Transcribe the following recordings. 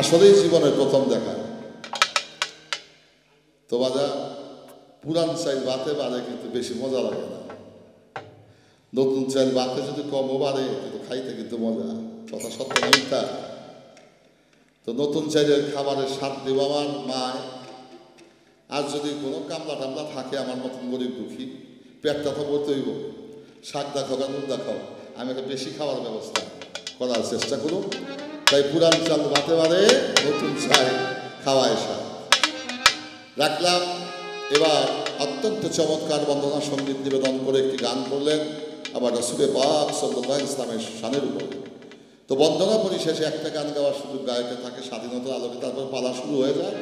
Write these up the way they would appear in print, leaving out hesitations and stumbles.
আসলেই জীবনের প্রথম দেখা। তো বাজা পুরান চাইল বাতে বাড়ে কিন্তু বেশি মজা লাগে না, নতুন চাইল বাতে যদি কমও বাড়ে কিন্তু খাইতে কিন্তু মজা, কথা সত্য না মিথ্যা? তো নতুন চাইলের খাবারের স্বাদ দেব আমার মায়। আর যদি কোনো কামলা টামলা থাকে আমার মতন গরিব দুঃখী, পেটটা তো বলতে হইব, শাক দেখাও বা নুন দেখাও, আমি একটা বেশি খাওয়ার ব্যবস্থা করার চেষ্টা করুন। তাই পুরান চাল বাতে বাড়ে, নতুন চাই খাওয়ায় স্বাদ রাখলাম। এবার অত্যন্ত চমৎকার বন্দনা সঙ্গীত নিবেদন করে একটি গান করলেন আবার রাসূলে পাক সাল্লাল্লাহু আলাইহি ওয়াসাল্লামের শানের উপর। তো বন্দনা পরিশেষে একটা গান গাওয়ার সুযোগ গায়কের থাকে স্বাধীনতার আলোকে, তারপর পালা শুরু হয়ে যায়,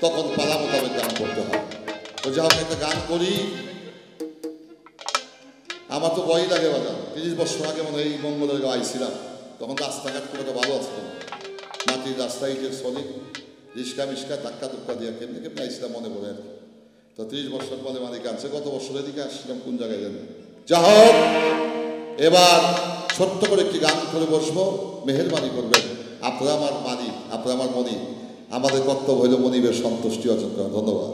তখন পালা মোতাবেক গান করতে হয়। তো যা হোক একটা গান করি। আমার তো ভয়ই লাগে বাজার, 30 বছর আগে মনে হয় এই মঙ্গলের গাঁও আইছিলাম, তখন রাস্তাঘাট খুব একটা ভালো আসতো না, মাটির রাস্তা, ইটের সলিড, রিস্কা মিস্কা ধাক্কা ধুক্কা দিয়ে কেমনি কেমনি আইছিলাম মনে পড়ে আর কি। তো 30 বছর পরে মালিক আনছে, গত বছরের দিকে আসছিলাম কোন জায়গায় জানি। যা হোক এবার ছোট্ট করে একটি গান করে বসবো, মেহেরবানি করবেন, আপনারা আমার মালিক, আপনারা আমার মনিব, আমাদের কর্তব্য হইল মনিবের সন্তুষ্টি অর্জন করা। ধন্যবাদ।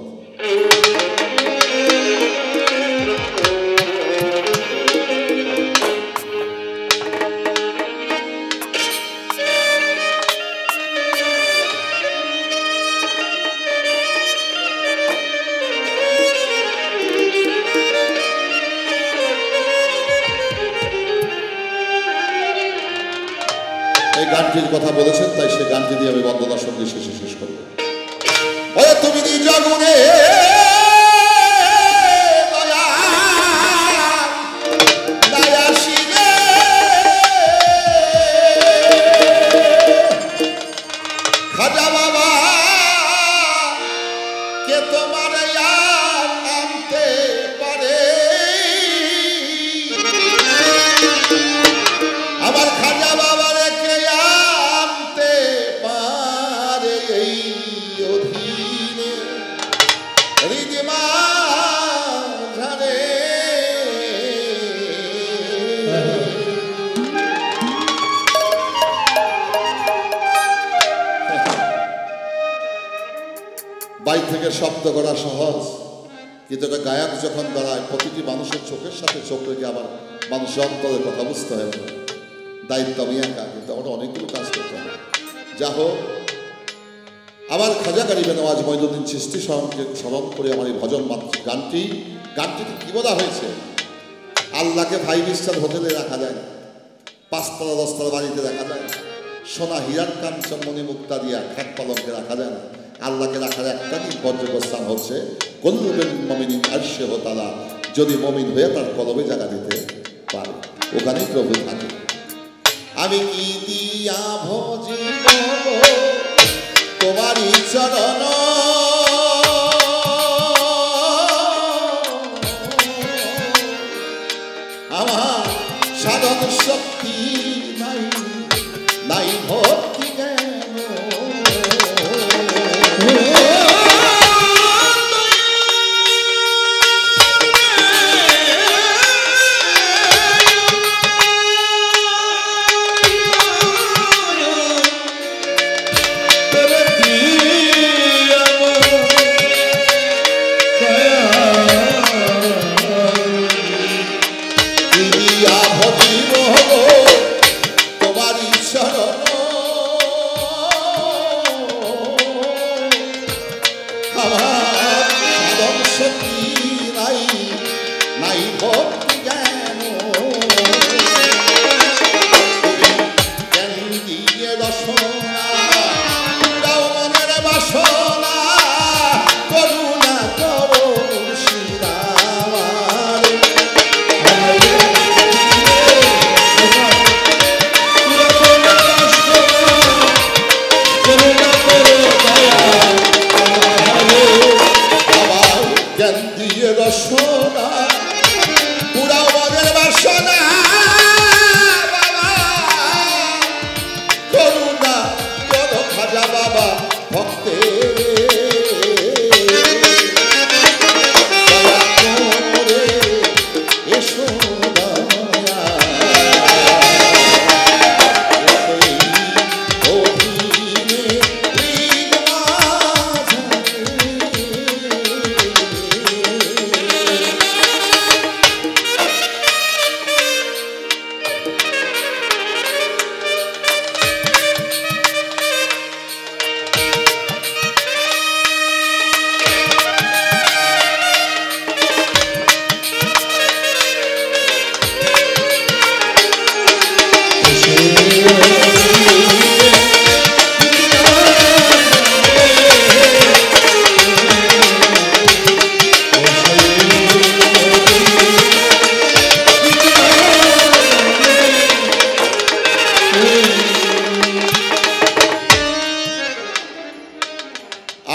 এই গানটির কথা বলেছেন, তাই সেই গানটি দিয়ে আমি বন্দনার সঙ্গে শেষ করবো। তুমি নিজ গুণে খাজা বাবা কে তোমার আনতে পারে, আমার খাজা বাবা কে আনতে পারে এই অধীনে রিদিমা ঝাড়ে। বাইক থেকে শব্দ করা সহজ, কিন্তু একটা গায়ক যখন দাঁড়ায় প্রতিটি মানুষের চোখের সাথে চোখ রেখে আবার মানুষের অন্তরের কথা বুঝতে হয়। দায়িত্ব আমি একা, কিন্তু আমরা অনেকগুলো কাজ করতে হবে। যা হোক আবার খাজা গরিবে নওয়াজ মঈনুদ্দিন চিশতি স্মরণকে স্মরণ করে আমার এই ভজন গানটিতে কি বলা হয়েছে? আল্লাহকে 5 স্টার হোটেলে রাখা যায় না, 5 তলা 10 তলা বাড়িতে রাখা যায় না, সোনা হীরার কাঞ্চন মণি মুক্তা দিয়া খাট পালঙ্কে রাখা যায় না। আল্লাহকে রাখার একটা নির্ভরযোগ্য স্থান হচ্ছে কলবুল মুমিনিন আরশে তাআলা, যদি মুমিন হয়ে তার কলবে জায়গা দিতে পারে, ওখানেই প্রভু থাকে। আমি কি দিয়া ভজিব তোমারই চরণ, আমার সাধন শক্তি নাই, নাই ভক্তি জ্ঞান।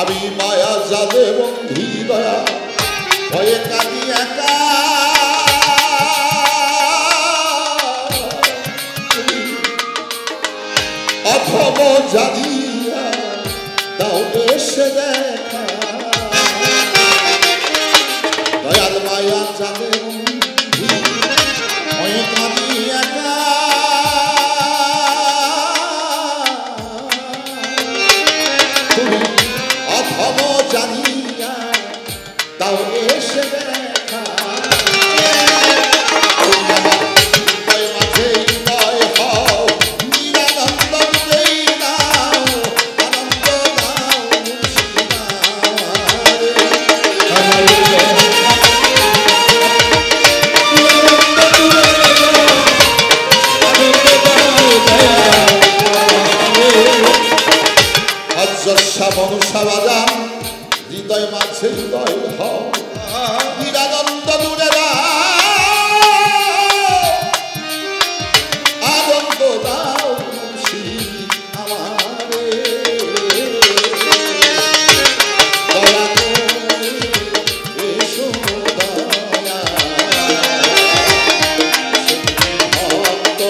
আমি মায়া জালে বন্ধি দয়া ভয়ে কাঁদি একা অথব জানিয়া দাও এসে দেখা দয়াল মায়া জালে বন্ধি ভয়ে কাঁদি একা অথব জানিয়া দাও এসে দেখা হৃদয় মাঝে হৃদয় হও নিরানন্দ দূরে আনন্দ দাও আমারে দয়া করে এসো দয়া ভক্ত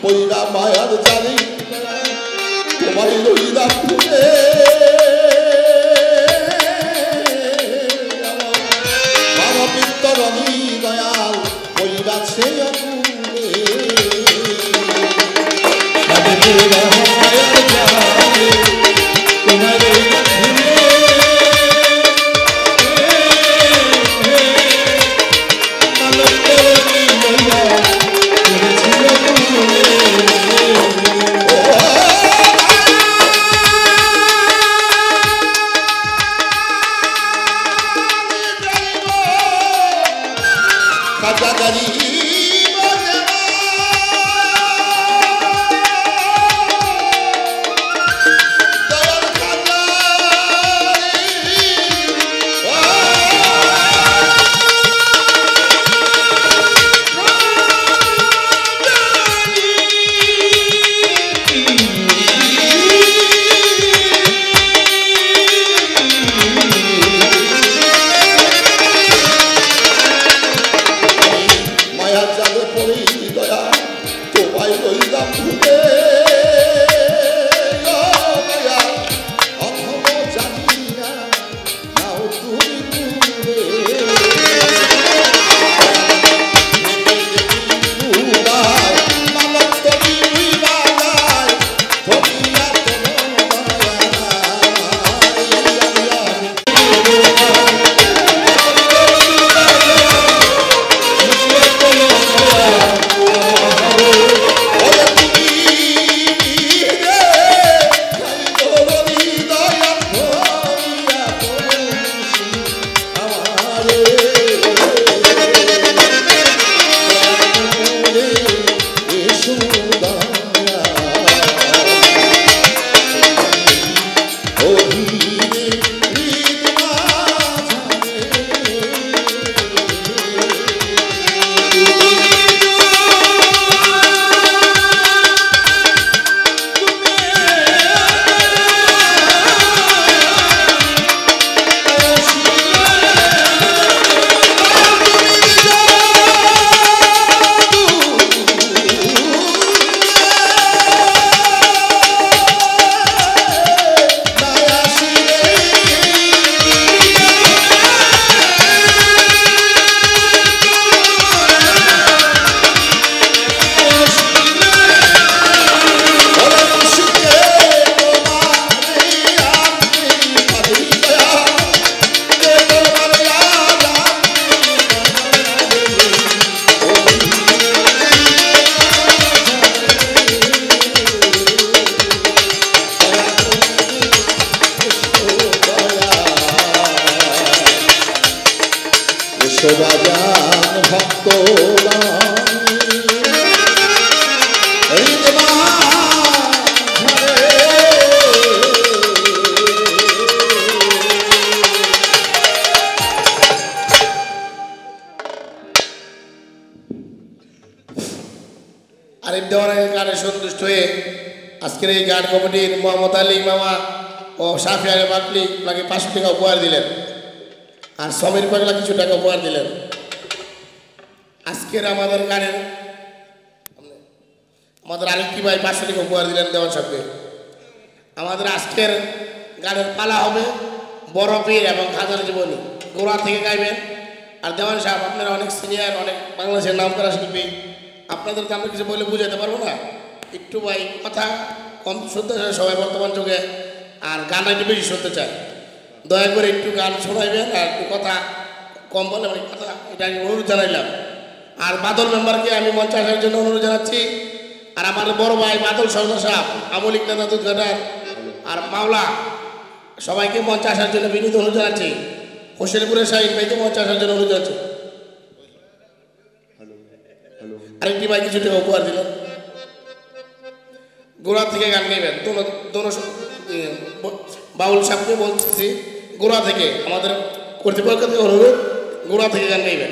পইরা মায়ার জানি তোমায় লইলাম ভুলে মানবিত্তরণী দয়াল পইরাছে অকুলে মায়ার জানি তোমায় লইলাম মায়া জ্ঞান ভক্ত আরিফ দেওয়ানের গানে সন্তুষ্ট হয়ে আজকের এই গান কমিটির মোহাম্মদ আলী মামা ও শাফি আলী বাকলি আপনাকে 500 টাকা উপহার দিলেন, আর সমীর পাগলা কিছু টাকা উপহার দিলেন। আজকের আমাদের গানের আমাদের আরেকটি ভাই 500 টাকা উপহার দিলেন দেওয়ান সাহেবকে। আমাদের আজকের গানের পালা হবে বড় পীর এবং হাজার জীবনী, গোড়া থেকে গাইবেন। আর দেওয়ান সাহেব আপনারা অনেক সিনিয়র, অনেক বাংলাদেশের নাম করা শিল্পী, আপনাদের তো আমরা কিছু বলে বুঝাতে পারবো না, একটু ভাই কথা কম শুনতে চায় সবাই বর্তমান যুগে, আর গান একটু বেশি শুনতে চায়। দয়া করে একটু গান শোনাইবেন আর একটু কথা কম বলে মানে কথা, এটা আমি অনুরোধ জানাইলাম। আর বাদল মেম্বারকে আমি মঞ্চে আসার জন্য অনুরোধ জানাচ্ছি। আর আমার বড় ভাই বাদল সরদার সাহেব, আমলিক নেতা দুধঘাটার, আর মাওলা, সবাইকে মঞ্চে আসার জন্য বিনীত অনুরোধ জানাচ্ছি। হোসেনপুরের শাহিন ভাইকে মঞ্চে আসার জন্য অনুরোধ জানাচ্ছি। আরেকটি ভাই কিছু টাকা উপহার দিলেন। গোড়া থেকে গান গাইবেন বাউল সাহেবকে বলছি, গোড়া থেকে আমাদের কর্তৃপক্ষ থেকে অনুরোধ, গোড়া থেকে গান গাইবেন।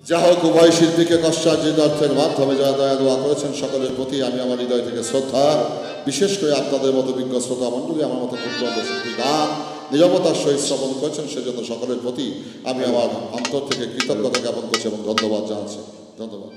যা হোক, উভয় শিল্পীকে কষ্টার্জিত অর্থের মাধ্যমে যারা দয়া দোয়া করেছেন সকলের প্রতি আমি আমার হৃদয় থেকে শ্রদ্ধা, বিশেষ করে আপনাদের মতো বিজ্ঞ শ্রোতা মণ্ডলী আমার মতো ক্ষুদ্র শিল্পী গান নিরবতার সহিত শ্রবণ করেছেন, সেজন্য সকলের প্রতি আমি আমার অন্তর থেকে কৃতজ্ঞতা জ্ঞাপন করছি এবং ধন্যবাদ জানাচ্ছি। ধন্যবাদ।